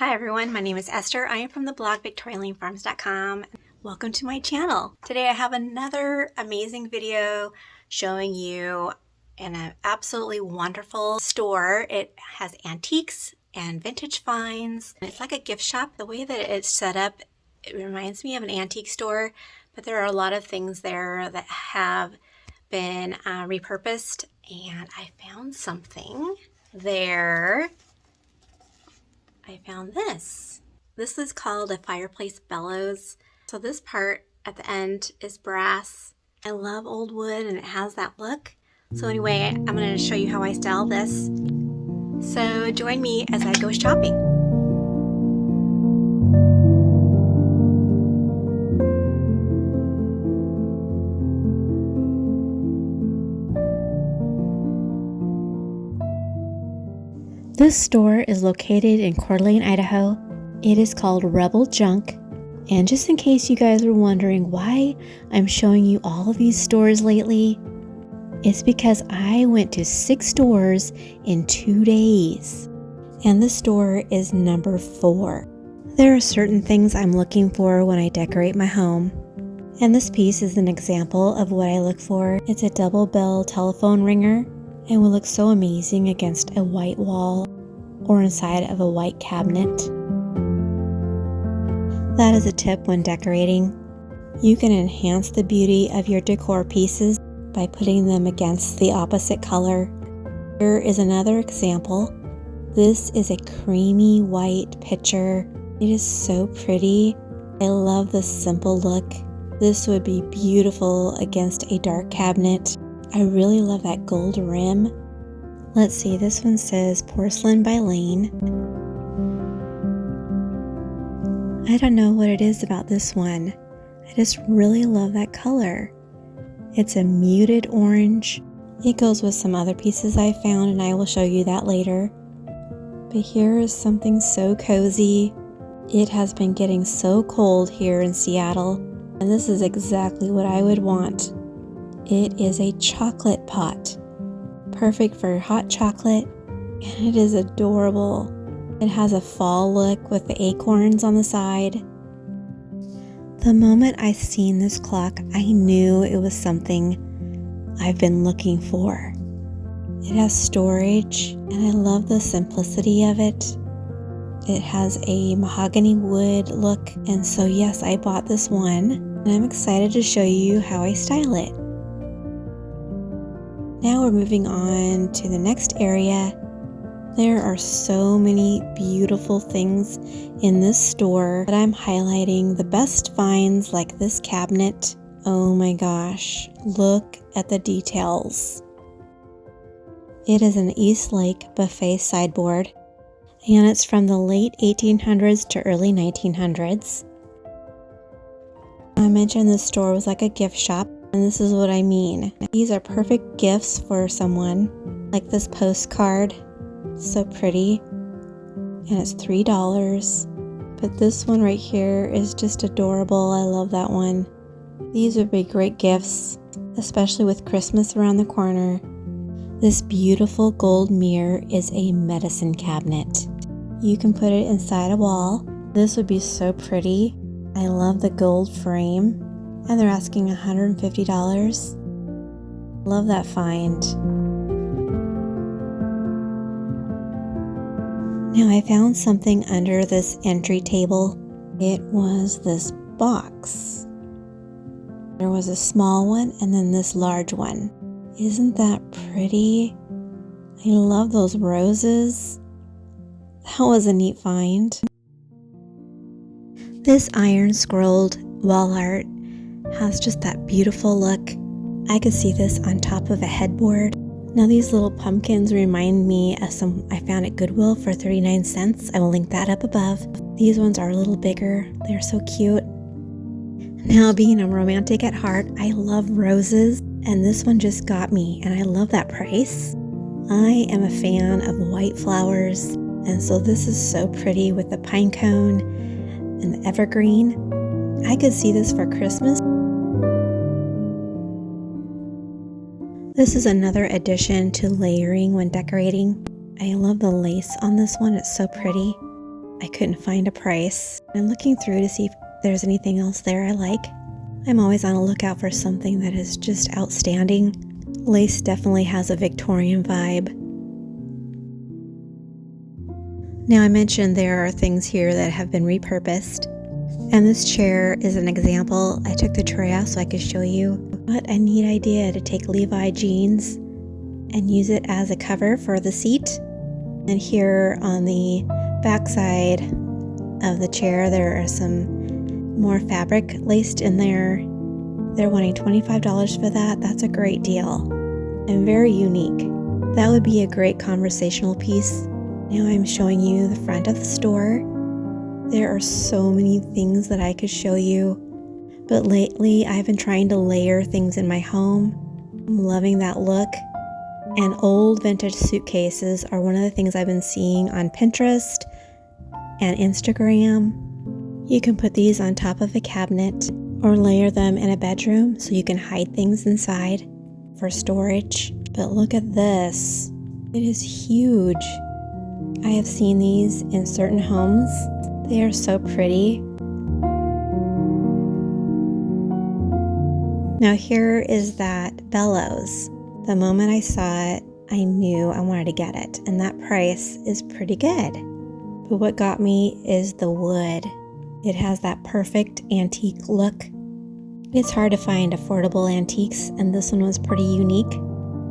Hi everyone, my name is Esther. I am from the blog VictorianLaneFarms.com. Welcome to my channel. Today I have another amazing video showing you an absolutely wonderful store. It has antiques and vintage finds. It's like a gift shop. The way that it's set up, it reminds me of an antique store, but there are a lot of things there that have been repurposed, and I found something there. I found this. This is called a fireplace bellows. So this part at the end is brass. I love old wood and it has that look. So anyway, I'm going to show you how I style this. So join me as I go shopping. This store is located in Coeur, Idaho. It is called Rebel Junk. And just in case you guys were wondering why I'm showing you all of these stores lately, it's because I went to 6 stores in 2 days. And this store is number 4. There are certain things I'm looking for when I decorate my home. And this piece is an example of what I look for. It's a double bell telephone ringer and will look so amazing against a white wall or inside of a white cabinet. That is a tip when decorating. You can enhance the beauty of your decor pieces by putting them against the opposite color. Here is another example. This is a creamy white picture. It is so pretty. I love the simple look. This would be beautiful against a dark cabinet. I really love that gold rim. Let's see, this one says Porcelain by Lane. I don't know what it is about this one. I just really love that color. It's a muted orange. It goes with some other pieces I found and I will show you that later. But here is something so cozy. It has been getting so cold here in Seattle, and this is exactly what I would want. It is a chocolate pot, perfect for hot chocolate, and it is adorable. It has a fall look with the acorns on the side. The moment I seen this clock, I knew it was something I've been looking for. It has storage, and I love the simplicity of it. It has a mahogany wood look, and so yes, I bought this one, and I'm excited to show you how I style it. Now we're moving on to the next area. There are so many beautiful things in this store that I'm highlighting the best finds, like this cabinet. Oh my gosh, look at the details. It is an East Lake buffet sideboard, and it's from the late 1800s to early 1900s. I mentioned this store was like a gift shop. And this is what I mean. These are perfect gifts for someone, like this postcard. So pretty. And it's $3. But this one right here is just adorable. I love that one. These would be great gifts, especially with Christmas around the corner. This beautiful gold mirror is a medicine cabinet. You can put it inside a wall. This would be so pretty. I love the gold frame. And they're asking $150. Love that find. Now I found something under this entry table. It was this box. There was a small one and then this large one. Isn't that pretty? I love those roses. That was a neat find. This iron scrolled wall art has just that beautiful look. I could see this on top of a headboard. Now these little pumpkins remind me of some I found at Goodwill for 39 cents. I will link that up above. These ones are a little bigger. They're so cute. Now, being a romantic at heart, I love roses, and this one just got me, and I love that price. I am a fan of white flowers, and so this is so pretty with the pine cone and the evergreen. I could see this for Christmas. This is another addition to layering when decorating. I love the lace on this one, it's so pretty. I couldn't find a price. I'm looking through to see if there's anything else there I like. I'm always on a lookout for something that is just outstanding. Lace definitely has a Victorian vibe. Now I mentioned there are things here that have been repurposed. And this chair is an example. I took the tray out so I could show you. What a neat idea to take Levi jeans and use it as a cover for the seat. And here on the back side of the chair, there are some more fabric laced in there. They're wanting $25 for that. That's a great deal and very unique. That would be a great conversational piece. Now I'm showing you the front of the store. There are so many things that I could show you, but lately I've been trying to layer things in my home. I'm loving that look. And old vintage suitcases are one of the things I've been seeing on Pinterest and Instagram. You can put these on top of a cabinet or layer them in a bedroom so you can hide things inside for storage. But look at this. It is huge. I have seen these in certain homes. They are so pretty. Now here is that bellows. The moment I saw it, I knew I wanted to get it, and that price is pretty good. But what got me is the wood. It has that perfect antique look. It's hard to find affordable antiques, and this one was pretty unique.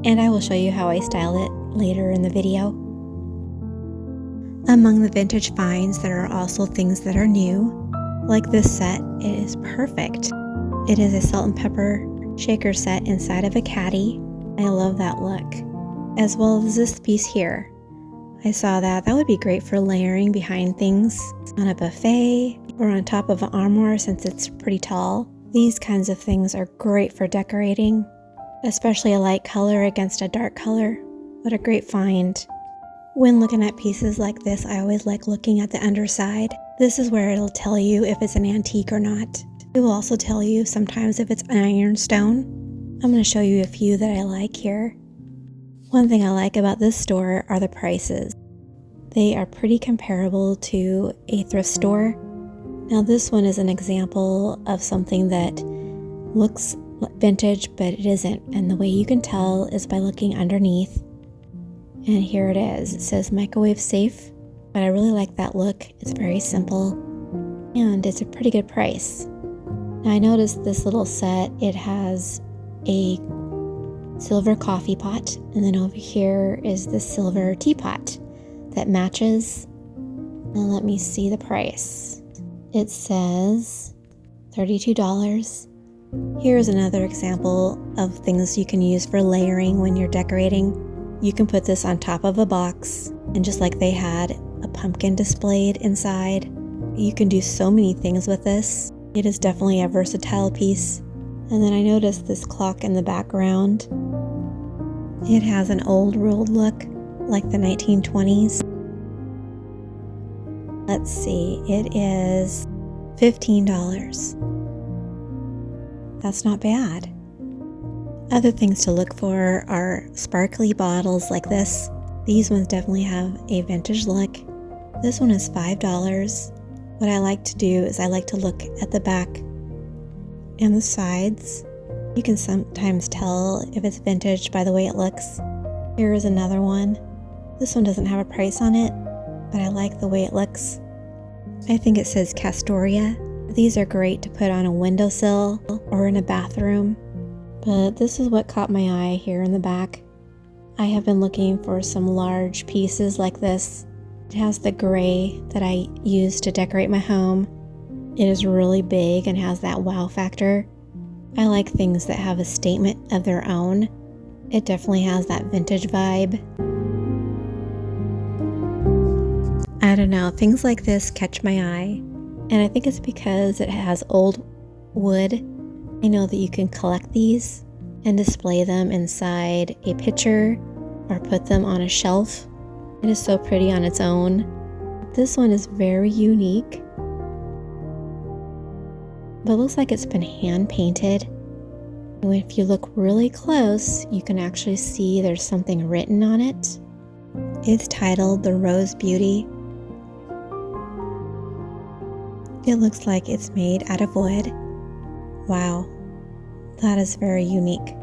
And I will show you how I style it later in the video. Among the vintage finds, there are also things that are new. Like this set, it is perfect. It is a salt and pepper shaker set inside of a caddy. I love that look. As well as this piece here. I saw that would be great for layering behind things on a buffet or on top of an armoire since it's pretty tall. These kinds of things are great for decorating, especially a light color against a dark color. What a great find. When looking at pieces like this, I always like looking at the underside. This is where it'll tell you if it's an antique or not. It will also tell you sometimes if it's ironstone. I'm going to show you a few that I like here. One thing I like about this store are the prices. They are pretty comparable to a thrift store. Now this one is an example of something that looks vintage, but it isn't. And the way you can tell is by looking underneath. And here it is. It says microwave safe, but I really like that look. It's very simple and it's a pretty good price. Now I noticed this little set, it has a silver coffee pot, and then over here is the silver teapot that matches. Now let me see the price. It says $32. Here's another example of things you can use for layering when you're decorating. You can put this on top of a box, and just like they had a pumpkin displayed inside, you can do so many things with this. It is definitely a versatile piece. And then I noticed this clock in the background. It has an old world look, like the 1920s. Let's see, it is $15. That's not bad. Other things to look for are sparkly bottles like this. These ones definitely have a vintage look. This one is $5. What I like to do is I like to look at the back and the sides. You can sometimes tell if it's vintage by the way it looks. Here is another one. This one doesn't have a price on it, but I like the way it looks. I think it says Castoria. These are great to put on a windowsill or in a bathroom. But this is what caught my eye here in the back. I have been looking for some large pieces like this. It has the gray that I use to decorate my home. It is really big and has that wow factor. I like things that have a statement of their own. It definitely has that vintage vibe. I don't know, things like this catch my eye. And I think it's because it has old wood. I know that you can collect these and display them inside a pitcher or put them on a shelf. It is so pretty on its own. This one is very unique, but it looks like it's been hand painted. And if you look really close, you can actually see there's something written on it. It's titled The Rose Beauty. It looks like it's made out of wood. Wow, that is very unique.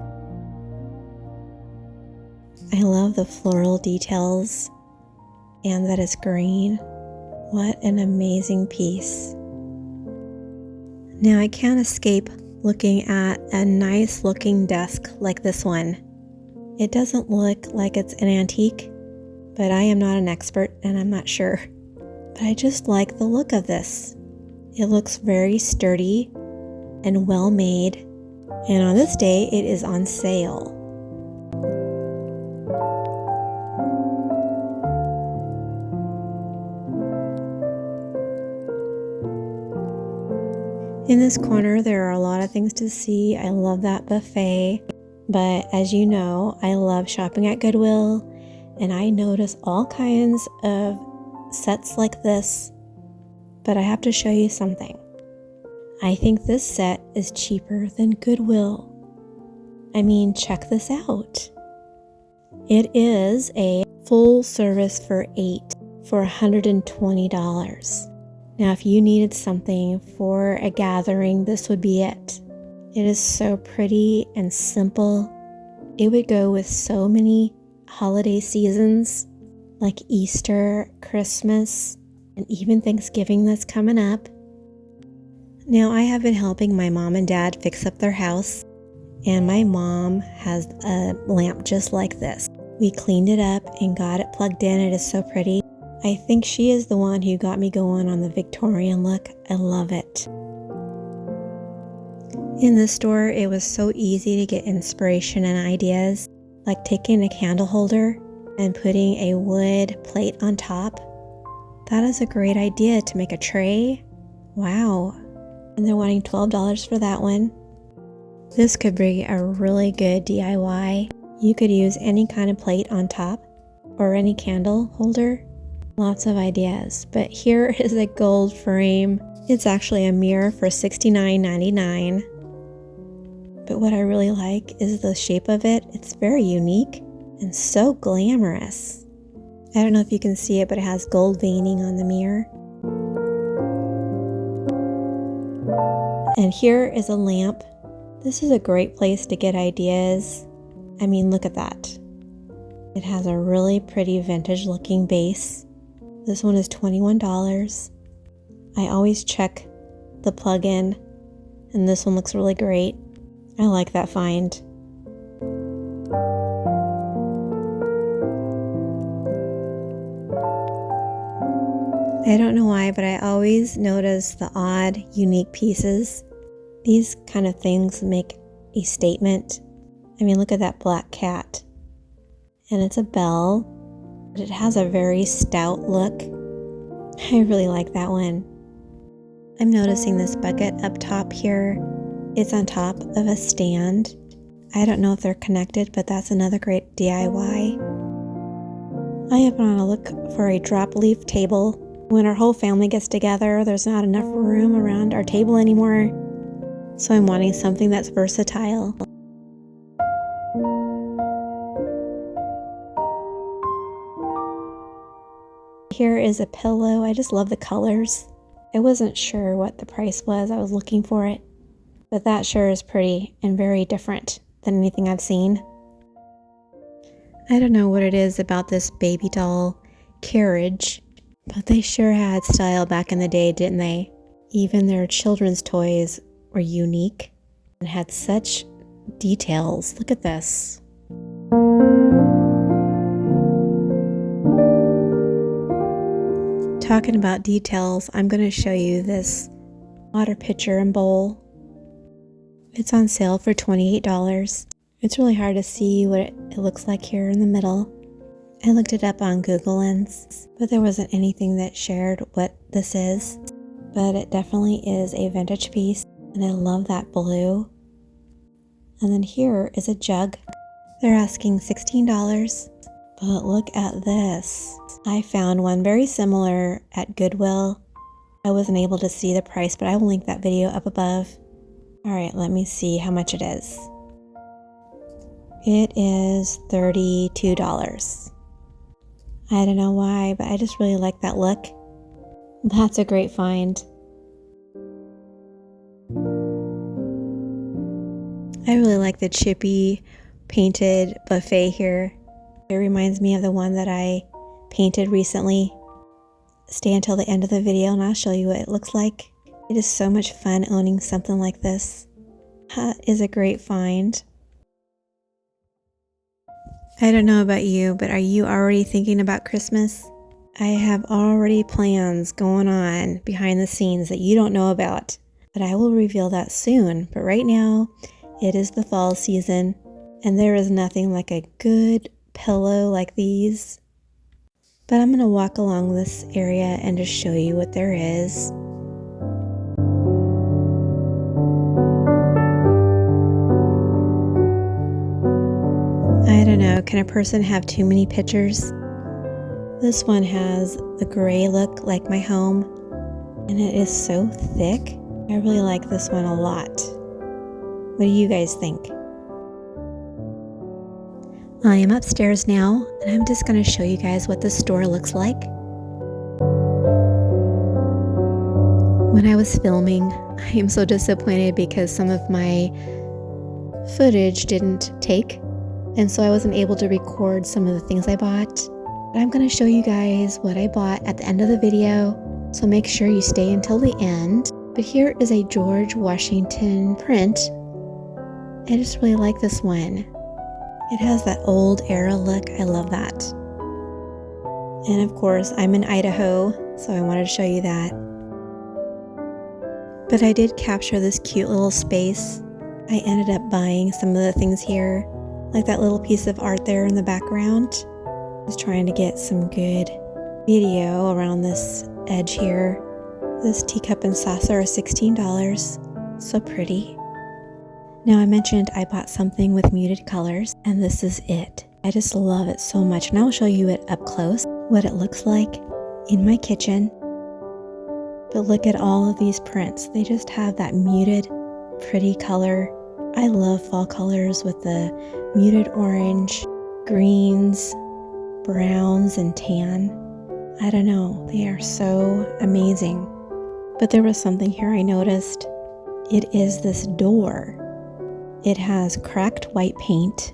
I love the floral details and that it's green. What an amazing piece. Now I can't escape looking at a nice looking desk like this one. It doesn't look like it's an antique, but I am not an expert and I'm not sure. But I just like the look of this. It looks very sturdy and well made, and on this day it is on sale. In this corner there are a lot of things to see. I love that buffet, but as you know, I love shopping at Goodwill, and I notice all kinds of sets like this, but I have to show you something. I think this set is cheaper than Goodwill. I mean, check this out. It is a full service for 8 for $120. Now, if you needed something for a gathering, this would be it. It is so pretty and simple. It would go with so many holiday seasons like Easter, Christmas, and even Thanksgiving that's coming up. Now, I have been helping my mom and dad fix up their house, and my mom has a lamp just like this. We cleaned it up and got it plugged in. It is so pretty. I think she is the one who got me going on the Victorian look. I love it. In this store, it was so easy to get inspiration and ideas, like taking a candle holder and putting a wood plate on top. That is a great idea to make a tray. Wow. And they're wanting $12 for that one. This could be a really good DIY. You could use any kind of plate on top or any candle holder. Lots of ideas, but here is a gold frame. It's actually a mirror for $69.99. But what I really like is the shape of it. It's very unique and so glamorous. I don't know if you can see it, but it has gold veining on the mirror. And here is a lamp. This is a great place to get ideas. I mean, look at that. It has a really pretty vintage looking base. This one is $21. I always check the plug-in, and this one looks really great. I like that find. I don't know why, but I always notice the odd, unique pieces. These kind of things make a statement. I mean, look at that black cat. And it's a bell. But it has a very stout look. I really like that one. I'm noticing this bucket up top here. It's on top of a stand. I don't know if they're connected, but that's another great DIY. I have been on a look for a drop leaf table. When our whole family gets together, there's not enough room around our table anymore. So I'm wanting something that's versatile. Here is a pillow. I just love the colors. I wasn't sure what the price was. I was looking for it. But that sure is pretty and very different than anything I've seen. I don't know what it is about this baby doll carriage, but they sure had style back in the day, didn't they? Even their children's toys were unique and had such details. Look at this. Talking about details, I'm going to show you this water pitcher and bowl. It's on sale for $28. It's really hard to see what it looks like here in the middle. I looked it up on Google Lens, but there wasn't anything that shared what this is. But it definitely is a vintage piece, and I love that blue. And then here is a jug. They're asking $16. But look at this. I found one very similar at Goodwill. I wasn't able to see the price, but I will link that video up above. Alright, let me see how much it is. It is $32. I don't know why, but I just really like that look. That's a great find. I really like the chippy painted buffet here. It reminds me of the one that I painted recently. Stay until the end of the video and I'll show you what it looks like. It is so much fun owning something like this. That is a great find. I don't know about you, but are you already thinking about Christmas? I have already plans going on behind the scenes that you don't know about, but I will reveal that soon. But right now, it is the fall season, and there is nothing like a good pillow like these. But I'm going to walk along this area and just show you what there is. I don't know, can a person have too many pictures? This one has the gray look like my home, and it is so thick. I really like this one a lot. What do you guys think? I am upstairs now, and I'm just going to show you guys what the store looks like. When I was filming, I am so disappointed because some of my footage didn't take, and so I wasn't able to record some of the things I bought. But I'm going to show you guys what I bought at the end of the video, so make sure you stay until the end. But here is a George Washington print. I just really like this one. It has that old era look. I love that. And of course, I'm in Idaho, so I wanted to show you that. But I did capture this cute little space. I ended up buying some of the things here, like that little piece of art there in the background. I was trying to get some good video around this edge here. This teacup and saucer is $16. So pretty. Now I mentioned I bought something with muted colors, and this is it. I just love it so much, and I'll show you it up close, what it looks like in my kitchen. But look at all of these prints. They just have that muted, pretty color. I love fall colors with the muted orange, greens, browns, and tan. I don't know, they are so amazing. But there was something here I noticed. It is this door. It has cracked white paint.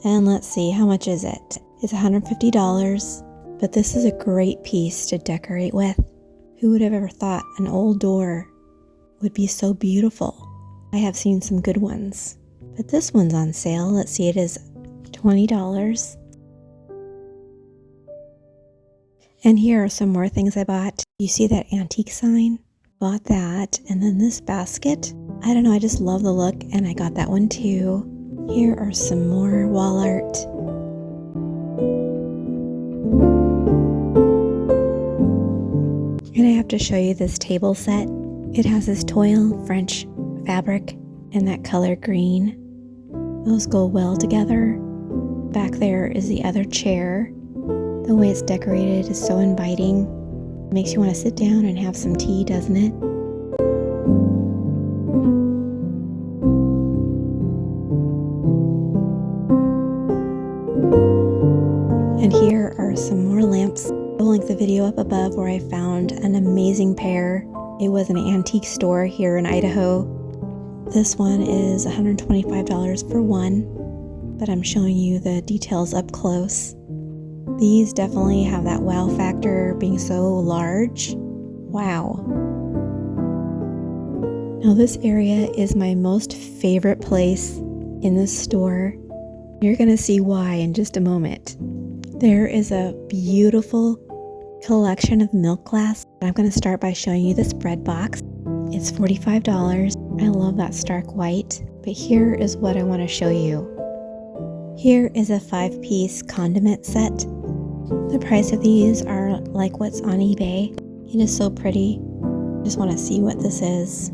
And let's see, how much is it? It's $150, but this is a great piece to decorate with. Who would have ever thought an old door would be so beautiful? I have seen some good ones, but this one's on sale. Let's see, it is $20. And here are some more things I bought. You see that antique sign? Bought that. And then this basket. I don't know, I just love the look, and I got that one too. Here are some more wall art. And I have to show you this table set. It has this toile French fabric and that color green. Those go well together. Back there is the other chair. The way it's decorated is so inviting. It makes you want to sit down and have some tea, doesn't it? And here are some more lamps. I'll link the video up above where I found an amazing pair. It was an antique store here in Idaho. This one is $125 for one, but I'm showing you the details up close. These definitely have that wow factor, being so large. Wow. Now this area is my most favorite place in this store. You're gonna see why in just a moment. There is a beautiful collection of milk glass. I'm gonna start by showing you this bread box. It's $45. I love that stark white, but here is what I wanna show you. Here is a 5-piece condiment set. The price of these are like what's on eBay. It is so pretty. I just want to see what this is.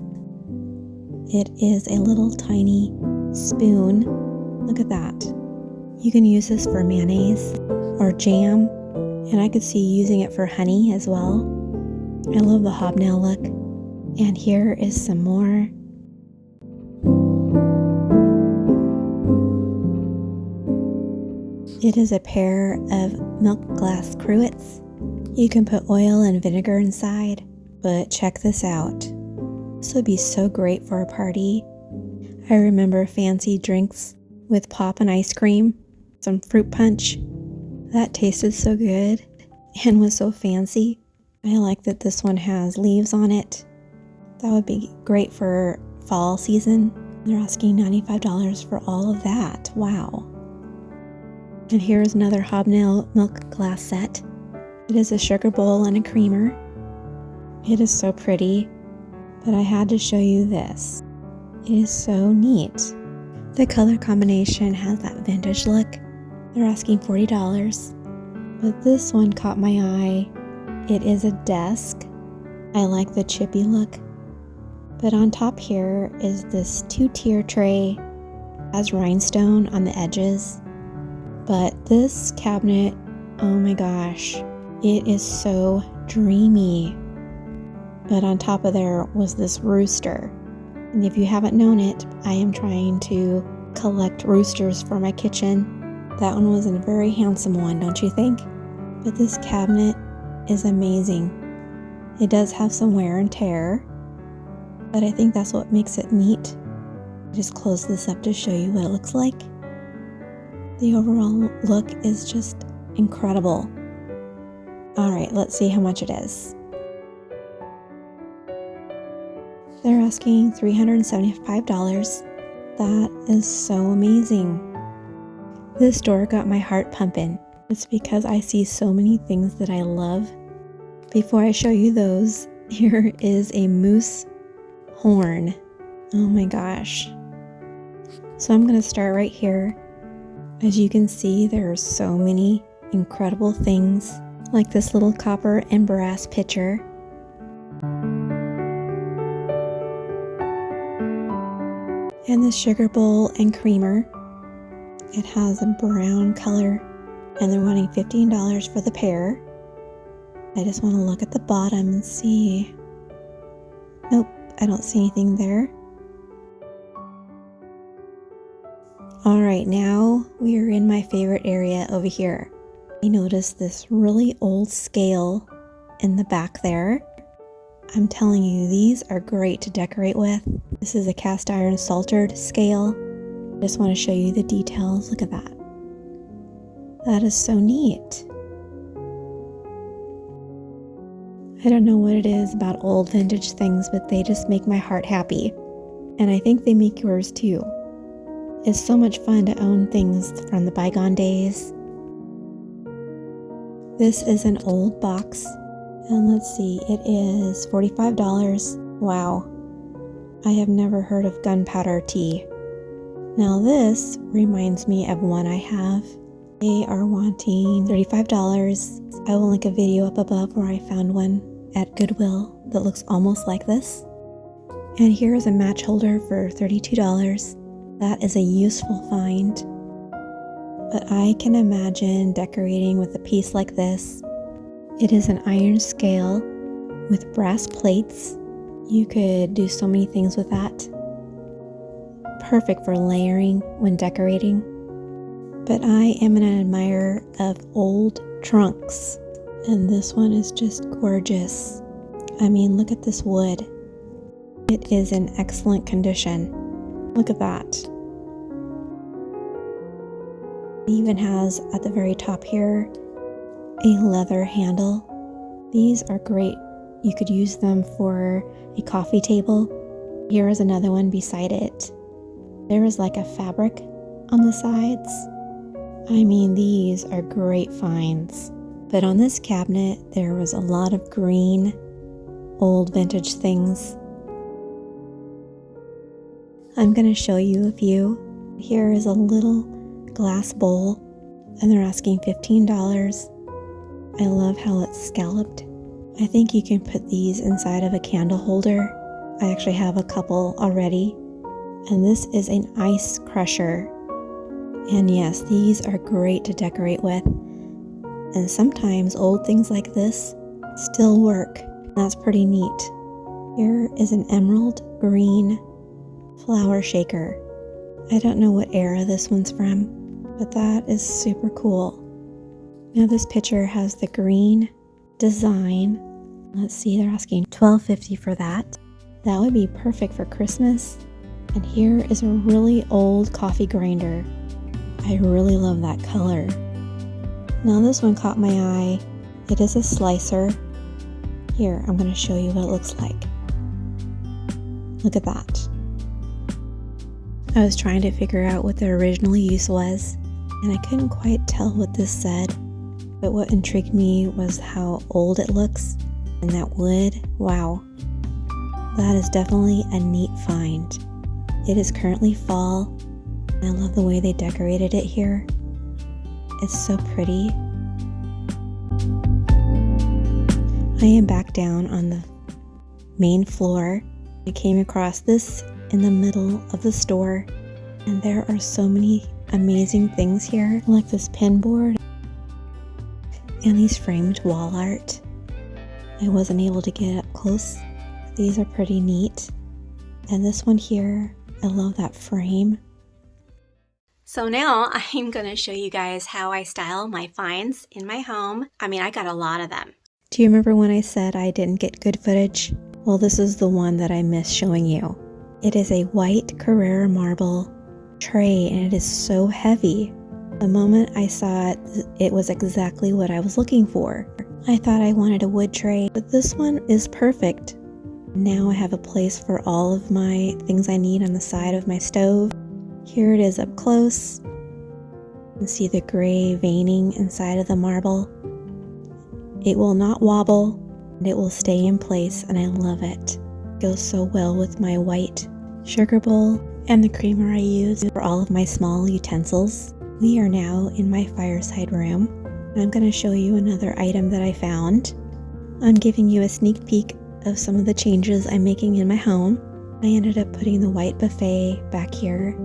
It is a little tiny spoon. Look at that. You can use this for mayonnaise or jam, and I could see using it for honey as well. I love the hobnail look. And here is some more. It is a pair of milk glass cruets. You can put oil and vinegar inside, but check this out. This would be so great for a party. I remember fancy drinks with pop and ice cream, some fruit punch. That tasted so good and was so fancy. I like that this one has leaves on it. That would be great for fall season. They're asking $95 for all of that. Wow. And here's another hobnail milk glass set. It is a sugar bowl and a creamer. It is so pretty, but I had to show you this. It is so neat. The color combination has that vintage look. They're asking $40, but this one caught my eye. It is a desk. I like the chippy look. But on top here is this 2-tier tray, has rhinestone on the edges. But this cabinet, oh my gosh, it is so dreamy. But on top of there was this rooster. And if you haven't known it, I am trying to collect roosters for my kitchen. That one was a very handsome one, don't you think? But this cabinet is amazing. It does have some wear and tear, but I think that's what makes it neat. I'll just close this up to show you what it looks like. The overall look is just incredible. All right, let's see how much it is. They're asking $375. That is so amazing. This door got my heart pumping. It's because I see so many things that I love. Before I show you those, here is a moose horn. Oh my gosh. So I'm going to start right here. As you can see, there are so many incredible things, like this little copper and brass pitcher. And the sugar bowl and creamer. It has a brown color, and they're wanting $15 for the pair. I just want to look at the bottom and see. Nope, I don't see anything there. All right, now we are in my favorite area over here. I noticed this really old scale in the back there. I'm telling you, these are great to decorate with. This is a cast iron saltered scale. I just want to show you the details. Look at that. That is so neat. I don't know what it is about old vintage things, but they just make my heart happy. And I think they make yours too. It's so much fun to own things from the bygone days. This is an old box. And let's see, it is $45. Wow. I have never heard of gunpowder tea. Now this reminds me of one I have. They are wanting $35. I will link a video up above where I found one at Goodwill that looks almost like this. And here is a match holder for $32. That is a useful find. But I can imagine decorating with a piece like this. It is an iron scale with brass plates. You could do so many things with that. Perfect for layering when decorating. But I am an admirer of old trunks, and this one is just gorgeous. I mean, look at this wood. It is in excellent condition. Look at that. It even has at the very top here a leather handle. These are great. You could use them for a coffee table. Here is another one beside it. There is like a fabric on the sides. I mean, these are great finds. But on this cabinet, there was a lot of green, old vintage things. I'm going to show you a few. Here is a little glass bowl, and they're asking $15. I love how it's scalloped. I think you can put these inside of a candle holder. I actually have a couple already. And this is an ice crusher. And yes, these are great to decorate with. And sometimes old things like this still work. That's pretty neat. Here is an emerald green flower shaker. I don't know what era this one's from, but that is super cool. Now this picture has the green design. Let's see, they're asking $12.50 for that. That would be perfect for Christmas. And here is a really old coffee grinder. I really love that color. Now this one caught my eye. It is a slicer. Here, I'm going to show you what it looks like. Look at that. I was trying to figure out what the original use was, and I couldn't quite tell what this said, but what intrigued me was how old it looks, and that wood, wow. That is definitely a neat find. It is currently fall, and I love the way they decorated it here. It's so pretty. I am back down on the main floor. I came across this in the middle of the store, and there are so many amazing things here, like this pin board and these framed wall art. I wasn't able to get up close. These are pretty neat. And this one here, I love that frame. So now I'm going to show you guys how I style my finds in my home. I mean, I got a lot of them. Do you remember when I said I didn't get good footage? Well, this is the one that I missed showing you. It is a white Coeur marble tray, and it is so heavy. The moment I saw it, it was exactly what I was looking for. I thought I wanted a wood tray, but this one is perfect. Now I have a place for all of my things I need on the side of my stove. Here it is up close. You can see the gray veining inside of the marble. It will not wobble, and it will stay in place, and I love it. It goes so well with my white sugar bowl and the creamer I use for all of my small utensils. We are now in my fireside room. I'm going to show you another item that I found. I'm giving you a sneak peek of some of the changes I'm making in my home. I ended up putting the white buffet back here,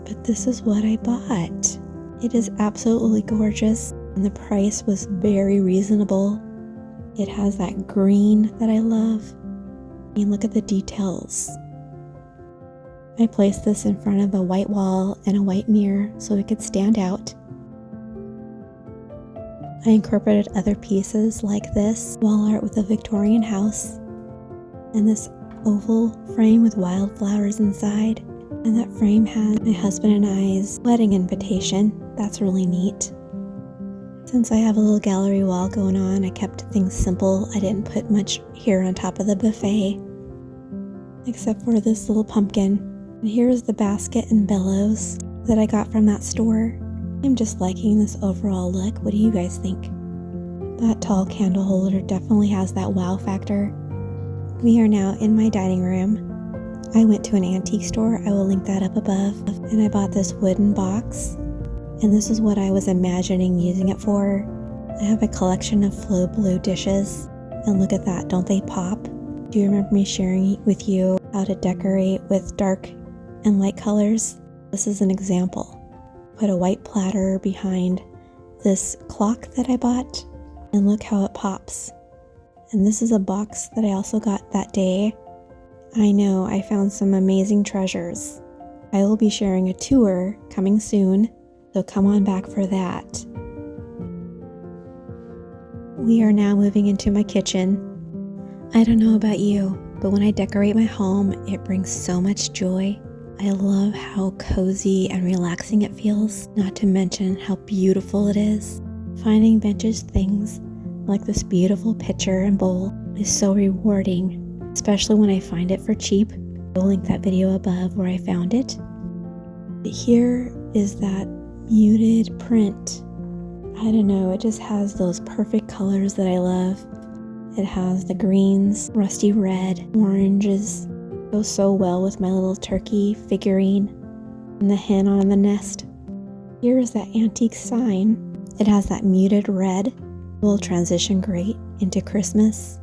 but this is what I bought. It is absolutely gorgeous, and the price was very reasonable. It has that green that I love. And look at the details. I placed this in front of a white wall and a white mirror so it could stand out. I incorporated other pieces like this wall art with a Victorian house, and this oval frame with wildflowers inside. And that frame has my husband and I's wedding invitation. That's really neat. Since I have a little gallery wall going on, I kept things simple. I didn't put much here on top of the buffet, except for this little pumpkin. And here's the basket and bellows that I got from that store. I'm just liking this overall look. What do you guys think? That tall candle holder definitely has that wow factor. We are now in my dining room. I went to an antique store. I will link that up above. And I bought this wooden box. And this is what I was imagining using it for. I have a collection of Flow Blue dishes. And look at that, don't they pop? Do you remember me sharing with you how to decorate with dark and light colors? This is an example. Put a white platter behind this clock that I bought, and look how it pops. And this is a box that I also got that day. I know I found some amazing treasures. I will be sharing a tour coming soon, so come on back for that. We are now moving into my kitchen. I don't know about you, but when I decorate my home, it brings so much joy. I love how cozy and relaxing it feels, not to mention how beautiful it is. Finding vintage things like this beautiful pitcher and bowl is so rewarding, especially when I find it for cheap. I'll link that video above where I found it. But here is that muted print. I don't know, it just has those perfect colors that I love. It has the greens, rusty red, oranges. Goes so well with my little turkey figurine and the hen on the nest. Here is that antique sign. It has that muted red. Will transition great into Christmas.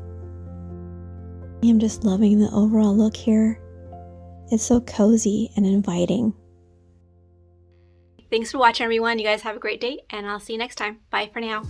I am just loving the overall look here. It's so cozy and inviting. Thanks for watching, everyone. You guys have a great day, and I'll see you next time. Bye for now.